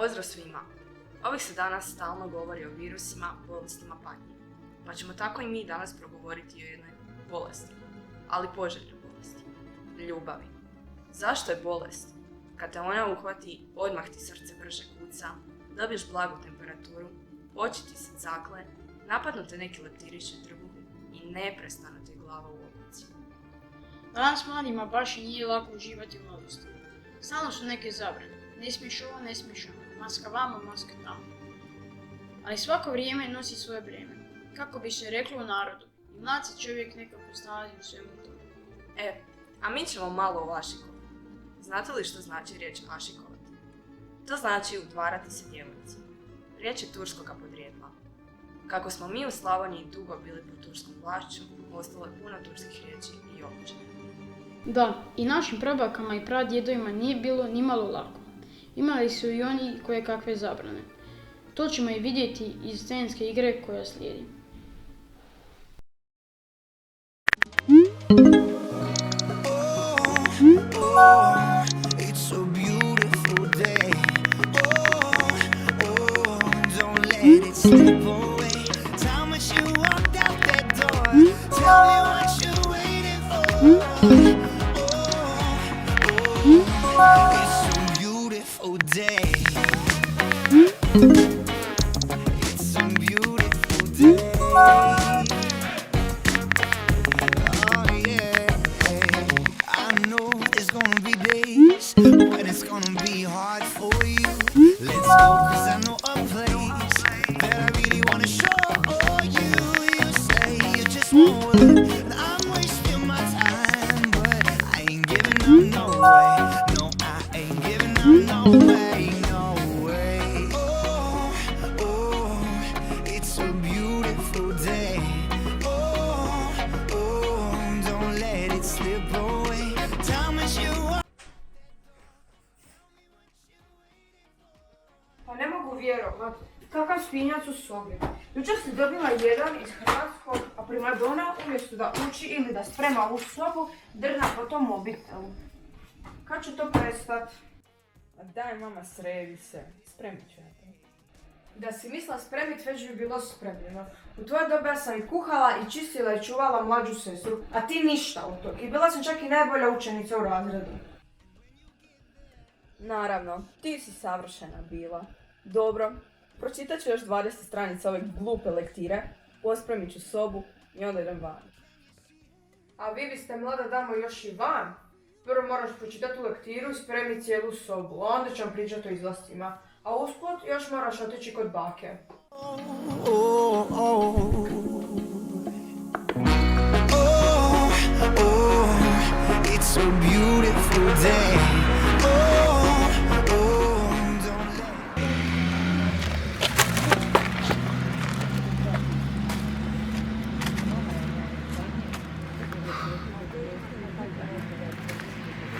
Pozdrav svima! Ovih se danas stalno govori o virusima, bolestima, patnji. Pa ćemo tako i mi danas progovoriti o jednoj bolesti, ali poželjnoj bolesti, ljubavi. Zašto je bolest? Kad te ona uhvati, odmah ti srce brže kuca, dobiješ blagu temperaturu, oči ti se cakle, napadnu te neki leptirići trbuh i neprestano ti je glava u oblici. Danas mladima baš i nije lako uživati u mladosti. Stalno su neke zabrane. Ne smiješ ovo, ne smiješ ono. Maska vamo, maska tamo. Ali svako vrijeme nosi svoje breme. Kako bi se reklo u narodu. I mlad se čovjek nekako snalazi u svemu tome. A mi ćemo malo o ašikovati. Znate li što znači riječ ašikovati? To znači udvarati se djevojci. Riječ je turskoga podrijetla. Kako smo mi u Slavoniji dugo bili pod turskom vlašću, ostalo je puno turskih riječi i običaja. Da, i našim prabakama i pradjedovima nije bilo ni malo lako. Imali su i oni koje kakve zabrane. To ćemo i vidjeti iz scenske igre koja slijedi. It's a beautiful day. Don't let it slip away. Tell me you walked out that door. Tell me what you're waiting for. It's a beautiful day. It's a beautiful day. Oh yeah. I know there's gonna be days when it's gonna be hard for you. Let's go, 'cause I know a place that I really wanna show you. You say you just won't work, and I'm wasting my time, but I ain't giving up no way. No, I ain't giving up no way, no way. Oh, it's a beautiful day. Don't let it slip away. Tell me you are. Pa ne mogu vjerovat, kakav spinjac u sobi. Jučer si dobila jedan iz hrvatskog, a primadona umjesto da uči ili da sprema u sobu, drna po tom mobitelu. Kad će to prestat? Daj mama, sredi se. Spremit ću ja to. Da si mislila spremit, već bi bilo spremljeno. U tvoje dobe ja sam i kuhala i čistila i čuvala mlađu sestru, a ti ništa od tog. I bila sam čak i najbolja učenica u razredu. Naravno, ti si savršena bila. Dobro, pročitat ću još 20 stranica ove glupe lektire, pospremit ću sobu i onda idem van. A vi biste, mlada damo, još i van. Prvo moraš pročitati lektiru i spremiti cijelu sobu, a onda ćemo pričati o izlascima. A usput još moraš otići kod bake. It's a beautiful day. Don't let.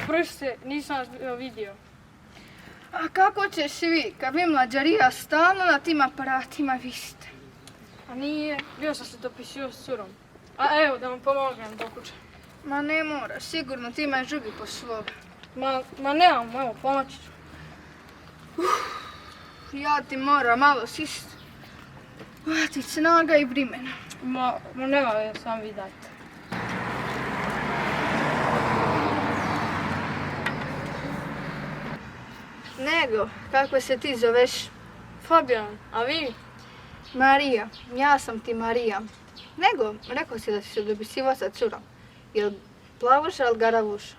Prošte, nisam vas vidio. A kako ćeš vi, kad vi mlađarija stalno na tim aparatima visite? A nije, bio sam se dopisio s curom. A evo, da vam pomognem do kuće. Ma ne moraš, sigurno ti imaš drugi po svog. Ma nemam, evo, pomoći ću. Ja ti moram malo sist. Hvatit snaga i vrimena. Ma nema, sam vi dajte. Nego, kako se ti zoveš? Fabijan, a vi? Marija, ja sam ti Marija. Nego, rekao si da si se dopisivao sa curom. Jel plavuša ili garavuša?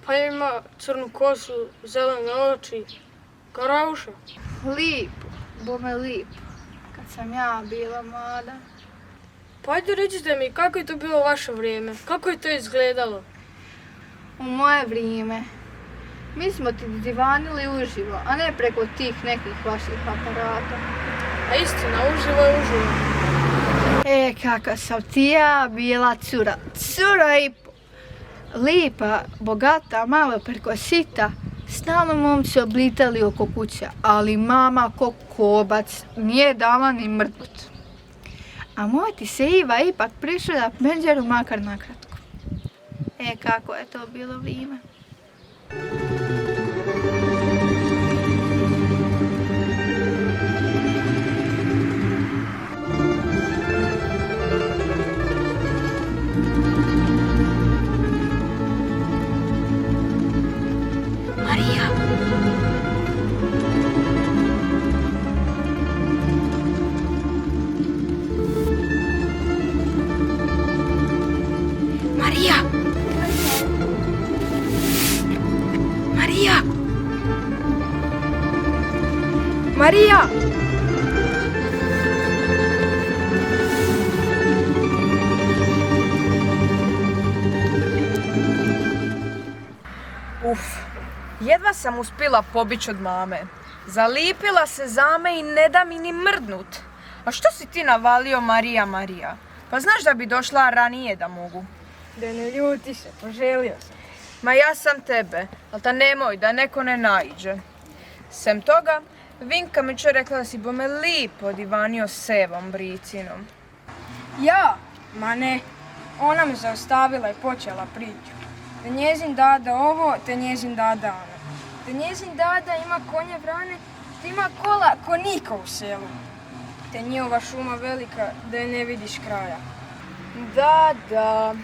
Pa ima crnu kosu, zelene oči, garavuša. Lipo, bome lipo. Kad sam ja bila mlada. Pa ajde recite mi, kako je to bilo vaše vrijeme? Kako je to izgledalo? U moje vrijeme. Mi smo ti divanili uživo, a ne preko tih nekih vaših aparata. A istina, uživo je uživo. Kaka sam ti ja bila cura. Cura i lipa, bogata, malo preko sita. Stalno momci oblitali oko kuća, ali mama ko kobac nije dala ni mrkut. A moj ti se Iva ipak prišla da penđeru makar nakratko. Kako je to bilo vrijeme. Marija! Uf, jedva sam uspjela pobić od mame. Zalipila se za me i ne da mi ni mrdnut. A što si ti navalio Marija, Marija? Pa znaš da bi došla ranije da mogu. Da ne ljuti se, poželio sam. Ma ja sam tebe, ali ta nemoj da neko ne naiđe. Sem toga, Vinka mi će rekla da si bome lipo divanio s Evom Bricinom. Ja? Ma ne. Ona me zaustavila i počela priču. Da njezin dada ovo, te njezin dada ono. Da njezin dada ima konje vrane, te ima kola ko niko u selu. Te njihova šuma velika, da je ne vidiš kraja. Da,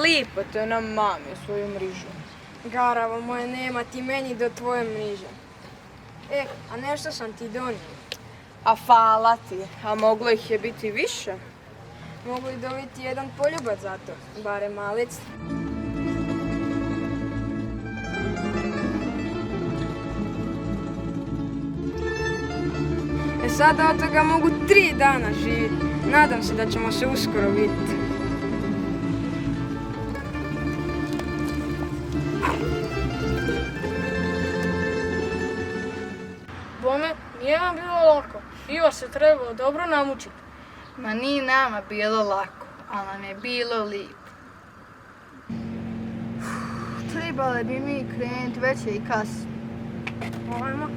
lipo te ona mami svoju mrižu. Garavo moje, nema ti meni do tvoje mriže. A nešto sam ti donio. A fala ti, a moglo ih je biti više. Mogu i dobiti jedan poljubac za to, barem malec. Sada od toga mogu 3 dana živjeti. Nadam se da ćemo se uskoro vidjeti. Bome, nije vam bilo lako. Iva se trebalo dobro namučiti. Ma nije nama bilo lako, ali nam je bilo lijepo. Trebali bi mi krenuti, već je i kasno. Ajmo.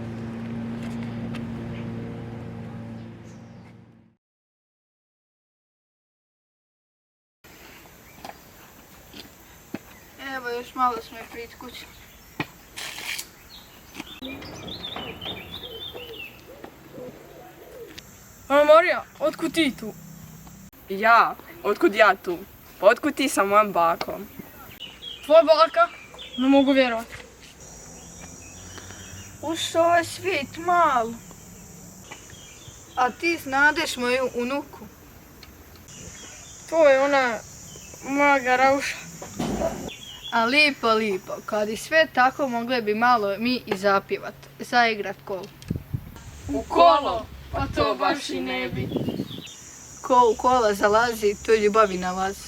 Evo, još malo smo i prit kući. A Marija, otkud ti tu? Ja? Otkud ja tu? Pa otkud ti sa mojom bakom? Tvoja baka? Ne mogu vjerovati. Ušao je svijet malo. A ti znadeš moju unuku. To je ona moja garauša. A lipo, kad i sve tako mogle bi malo mi i zapjevat, zaigrat kolo. U kolo? Pa to baš i ne bi. Ko u kola zalazi, to ljubavi nalazi.